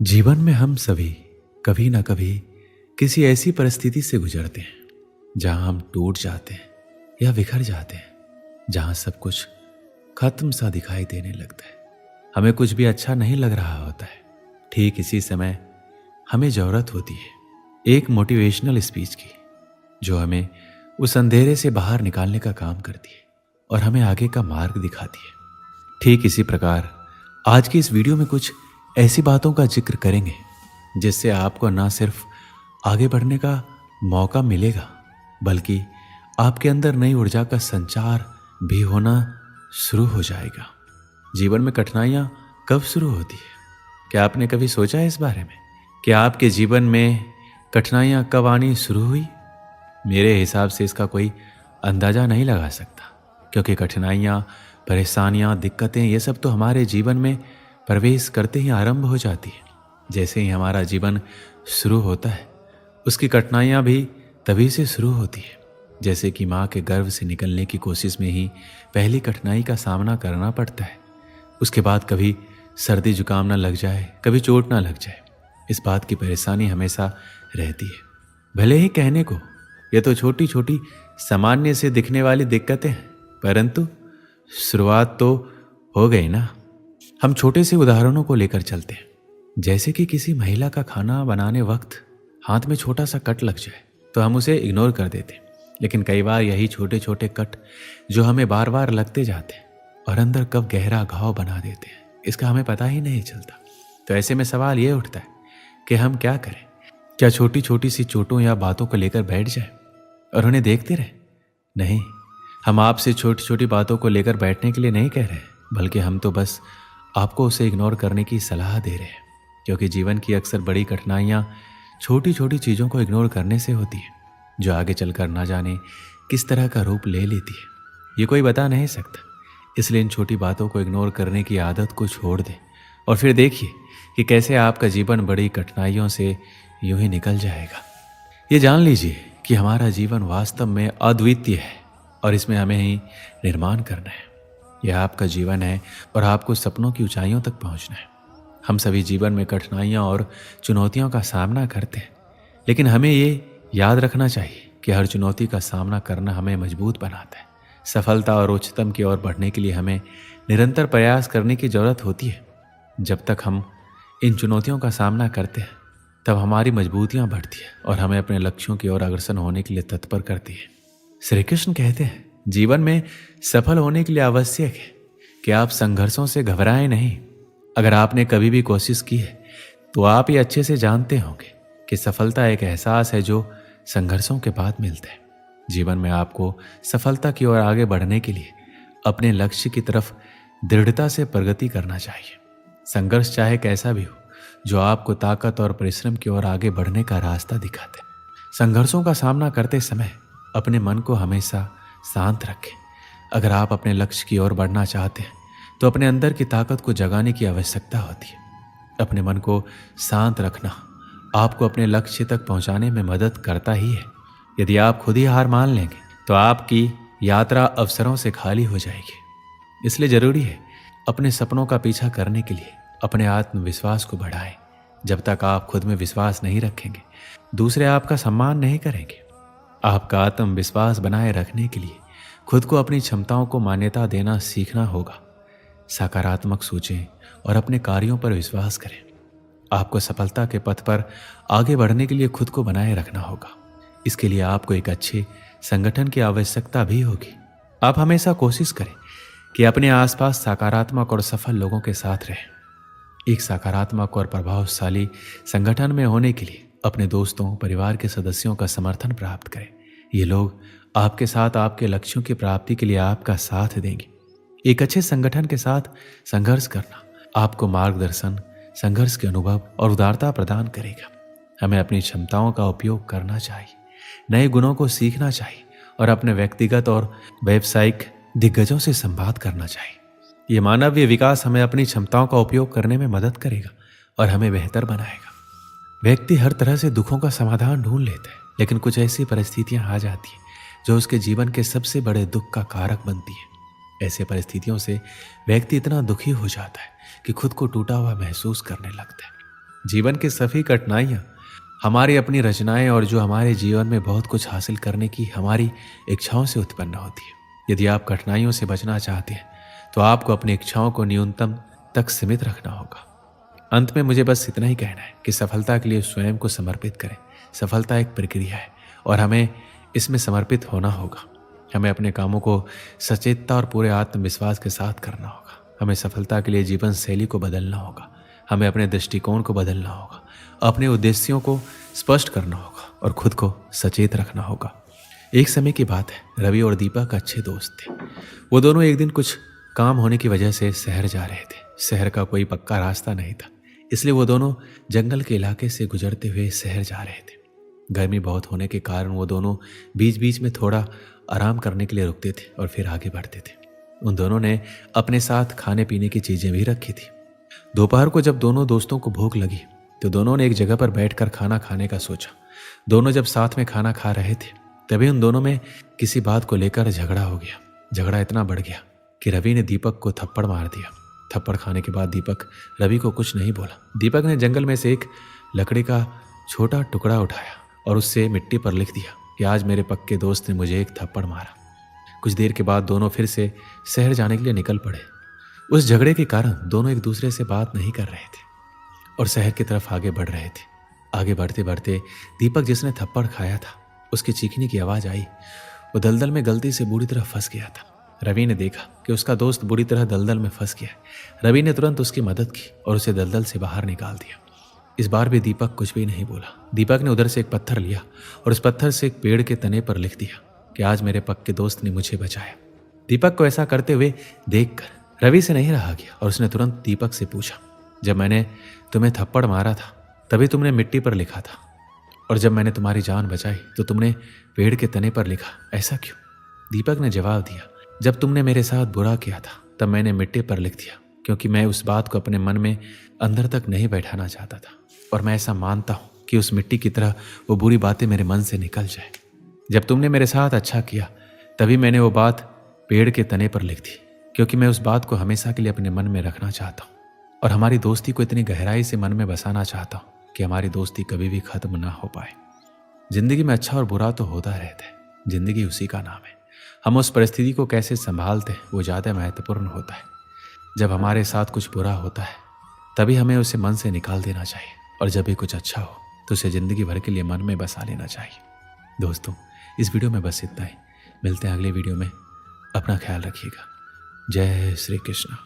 जीवन में हम सभी कभी ना कभी किसी ऐसी परिस्थिति से गुजरते हैं जहां हम टूट जाते हैं या बिखर जाते हैं, जहां सब कुछ खत्म सा दिखाई देने लगता है। हमें कुछ भी अच्छा नहीं लग रहा होता है। ठीक इसी समय हमें जरूरत होती है एक मोटिवेशनल स्पीच की, जो हमें उस अंधेरे से बाहर निकालने का काम करती है और हमें आगे का मार्ग दिखाती है। ठीक इसी प्रकार आज की इस वीडियो में कुछ ऐसी बातों का जिक्र करेंगे जिससे आपको ना सिर्फ आगे बढ़ने का मौका मिलेगा, बल्कि आपके अंदर नई ऊर्जा का संचार भी होना शुरू हो जाएगा। जीवन में कठिनाइयाँ कब शुरू होती है? क्या आपने कभी सोचा है इस बारे में कि आपके जीवन में कठिनाइयाँ कब आनी शुरू हुई? मेरे हिसाब से इसका कोई अंदाज़ा नहीं लगा सकता, क्योंकि कठिनाइयाँ, परेशानियाँ, दिक्कतें, ये सब तो हमारे जीवन में प्रवेश करते ही आरंभ हो जाती है। जैसे ही हमारा जीवन शुरू होता है, उसकी कठिनाइयाँ भी तभी से शुरू होती है। जैसे कि माँ के गर्भ से निकलने की कोशिश में ही पहली कठिनाई का सामना करना पड़ता है। उसके बाद कभी सर्दी जुकाम ना लग जाए, कभी चोट ना लग जाए, इस बात की परेशानी हमेशा रहती है। भले ही कहने को ये तो छोटी छोटी सामान्य से दिखने वाली दिक्कतें हैं, परंतु शुरुआत तो हो गई ना। हम छोटे से उदाहरणों को लेकर चलते हैं। जैसे कि किसी महिला का खाना बनाने वक्त हाथ में छोटा सा कट लग जाए तो हम उसे इग्नोर कर देते हैं, लेकिन कई बार यही छोटे छोटे कट जो हमें बार बार लगते जाते हैं और अंदर कब गहरा घाव बना देते हैं, इसका हमें पता ही नहीं चलता। तो ऐसे में सवाल ये उठता है कि हम क्या करें? क्या छोटी छोटी सी चोटों या बातों को लेकर बैठ जाए और उन्हें देखते रहे? नहीं, हम आपसे छोटी छोटी बातों को लेकर बैठने के लिए नहीं कह रहे, बल्कि हम तो बस आपको उसे इग्नोर करने की सलाह दे रहे हैं। क्योंकि जीवन की अक्सर बड़ी कठिनाइयाँ छोटी छोटी चीज़ों को इग्नोर करने से होती है, जो आगे चलकर ना जाने किस तरह का रूप ले लेती है, ये कोई बता नहीं सकता। इसलिए इन छोटी बातों को इग्नोर करने की आदत को छोड़ दें और फिर देखिए कि कैसे आपका जीवन बड़ी कठिनाइयों से यूं ही निकल जाएगा। ये जान लीजिए कि हमारा जीवन वास्तव में अद्वितीय है और इसमें हमें ही निर्माण करना है। यह आपका जीवन है और आपको सपनों की ऊंचाइयों तक पहुंचना है। हम सभी जीवन में कठिनाइयां और चुनौतियों का सामना करते हैं, लेकिन हमें ये याद रखना चाहिए कि हर चुनौती का सामना करना हमें मजबूत बनाता है। सफलता और उच्चतम की ओर बढ़ने के लिए हमें निरंतर प्रयास करने की जरूरत होती है। जब तक हम इन चुनौतियों का सामना करते हैं, तब हमारी मजबूतियाँ बढ़ती है और हमें अपने लक्ष्यों की ओर अग्रसर होने के लिए तत्पर करती है। श्री कृष्ण कहते हैं, जीवन में सफल होने के लिए आवश्यक है कि आप संघर्षों से घबराएं नहीं। अगर आपने कभी भी कोशिश की है तो आप ये अच्छे से जानते होंगे कि सफलता एक एहसास है जो संघर्षों के बाद मिलता है। जीवन में आपको सफलता की ओर आगे बढ़ने के लिए अपने लक्ष्य की तरफ दृढ़ता से प्रगति करना चाहिए। संघर्ष चाहे कैसा भी हो, जो आपको ताकत और परिश्रम की ओर आगे बढ़ने का रास्ता दिखाते हैं। संघर्षों का सामना करते समय अपने मन को हमेशा शांत रखें। अगर आप अपने लक्ष्य की ओर बढ़ना चाहते हैं तो अपने अंदर की ताकत को जगाने की आवश्यकता होती है। अपने मन को शांत रखना आपको अपने लक्ष्य तक पहुंचाने में मदद करता ही है। यदि आप खुद ही हार मान लेंगे तो आपकी यात्रा अवसरों से खाली हो जाएगी। इसलिए जरूरी है अपने सपनों का पीछा करने के लिए अपने आत्मविश्वास को बढ़ाएं। जब तक आप खुद में विश्वास नहीं रखेंगे, दूसरे आपका सम्मान नहीं करेंगे। आपका आत्मविश्वास बनाए रखने के लिए खुद को अपनी क्षमताओं को मान्यता देना सीखना होगा। सकारात्मक सोचें और अपने कार्यों पर विश्वास करें। आपको सफलता के पथ पर आगे बढ़ने के लिए खुद को बनाए रखना होगा। इसके लिए आपको एक अच्छे संगठन की आवश्यकता भी होगी। आप हमेशा कोशिश करें कि अपने आसपास सकारात्मक और सफल लोगों के साथ रहें। एक सकारात्मक और प्रभावशाली संगठन में होने के लिए अपने दोस्तों, परिवार के सदस्यों का समर्थन प्राप्त करें। ये लोग आपके साथ आपके लक्ष्यों की प्राप्ति के लिए आपका साथ देंगे। एक अच्छे संगठन के साथ संघर्ष करना आपको मार्गदर्शन, संघर्ष के अनुभव और उदारता प्रदान करेगा। हमें अपनी क्षमताओं का उपयोग करना चाहिए, नए गुणों को सीखना चाहिए और अपने व्यक्तिगत और व्यावसायिक दिग्गजों से संवाद करना चाहिए। ये मानवीय विकास हमें अपनी क्षमताओं का उपयोग करने में मदद करेगा और हमें बेहतर बनाएगा। व्यक्ति हर तरह से दुखों का समाधान ढूंढ लेता है, लेकिन कुछ ऐसी परिस्थितियां आ जाती हैं जो उसके जीवन के सबसे बड़े दुख का कारक बनती है। ऐसे परिस्थितियों से व्यक्ति इतना दुखी हो जाता है कि खुद को टूटा हुआ महसूस करने लगता है। जीवन की सभी कठिनाइयाँ हमारी अपनी रचनाएं और जो हमारे जीवन में बहुत कुछ हासिल करने की हमारी इच्छाओं से उत्पन्न होती है। यदि आप कठिनाइयों से बचना चाहते हैं तो आपको अपनी इच्छाओं को न्यूनतम तक सीमित रखना होगा। अंत में मुझे बस इतना ही कहना है कि सफलता के लिए स्वयं को समर्पित करें। सफलता एक प्रक्रिया है और हमें इसमें समर्पित होना होगा। हमें अपने कामों को सचेतता और पूरे आत्मविश्वास के साथ करना होगा। हमें सफलता के लिए जीवन शैली को बदलना होगा। हमें अपने दृष्टिकोण को बदलना होगा, अपने उद्देश्यों को स्पष्ट करना होगा और खुद को सचेत रखना होगा। एक समय की बात है, रवि और दीपक अच्छे दोस्त थे। वो दोनों एक दिन कुछ काम होने की वजह से शहर जा रहे थे। शहर का कोई पक्का रास्ता नहीं था, इसलिए वो दोनों जंगल के इलाके से गुजरते हुए शहर जा रहे थे। गर्मी बहुत होने के कारण वो दोनों बीच बीच में थोड़ा आराम करने के लिए रुकते थे और फिर आगे बढ़ते थे। उन दोनों ने अपने साथ खाने पीने की चीजें भी रखी थी। दोपहर को जब दोनों दोस्तों को भूख लगी तो दोनों ने एक जगह पर बैठकर खाना खाने का सोचा। दोनों जब साथ में खाना खा रहे थे तभी उन दोनों में किसी बात को लेकर झगड़ा हो गया। झगड़ा इतना बढ़ गया कि रवि ने दीपक को थप्पड़ मार दिया। थप्पड़ खाने के बाद दीपक रवि को कुछ नहीं बोला। दीपक ने जंगल में से एक लकड़ी का छोटा टुकड़ा उठाया और उससे मिट्टी पर लिख दिया कि आज मेरे पक्के दोस्त ने मुझे एक थप्पड़ मारा। कुछ देर के बाद दोनों फिर से शहर जाने के लिए निकल पड़े। उस झगड़े के कारण दोनों एक दूसरे से बात नहीं कर रहे थे और शहर की तरफ आगे बढ़ रहे थे। आगे बढ़ते बढ़ते दीपक जिसने थप्पड़ खाया था उसकी चीखने की आवाज़ आई। वो दलदल में गलती से बुरी तरह फंस गया था। रवि ने देखा कि उसका दोस्त बुरी तरह दलदल में फंस गया है। रवि ने तुरंत उसकी मदद की और उसे दलदल से बाहर निकाल दिया। इस बार भी दीपक कुछ भी नहीं बोला। दीपक ने उधर से एक पत्थर लिया और उस पत्थर से एक पेड़ के तने पर लिख दिया कि आज मेरे पक्के दोस्त ने मुझे बचाया। दीपक को ऐसा करते हुए देखकर रवि से नहीं रहा गया और उसने तुरंत दीपक से पूछा, जब मैंने तुम्हें थप्पड़ मारा था तभी तुमने मिट्टी पर लिखा था और जब मैंने तुम्हारी जान बचाई तो तुमने पेड़ के तने पर लिखा, ऐसा क्यों? दीपक ने जवाब दिया, जब तुमने मेरे साथ बुरा किया था तब मैंने मिट्टी पर लिख दिया क्योंकि मैं उस बात को अपने मन में अंदर तक नहीं बैठाना चाहता था और मैं ऐसा मानता हूँ कि उस मिट्टी की तरह वो बुरी बातें मेरे मन से निकल जाए। जब तुमने मेरे साथ अच्छा किया तभी मैंने वो बात पेड़ के तने पर लिख दी क्योंकि मैं उस बात को हमेशा के लिए अपने मन में रखना चाहता हूँ और हमारी दोस्ती को इतनी गहराई से मन में बसाना चाहता हूँ कि हमारी दोस्ती कभी भी खत्म ना हो पाए। जिंदगी में अच्छा और बुरा तो होता रहता है, जिंदगी उसी का नाम है। हम उस परिस्थिति को कैसे संभालते हैं वो ज़्यादा महत्वपूर्ण होता है। जब हमारे साथ कुछ बुरा होता है तभी हमें उसे मन से निकाल देना चाहिए और जब भी कुछ अच्छा हो तो उसे ज़िंदगी भर के लिए मन में बसा लेना चाहिए। दोस्तों, इस वीडियो में बस इतना ही। मिलते हैं अगले वीडियो में। अपना ख्याल रखिएगा। जय श्री कृष्ण।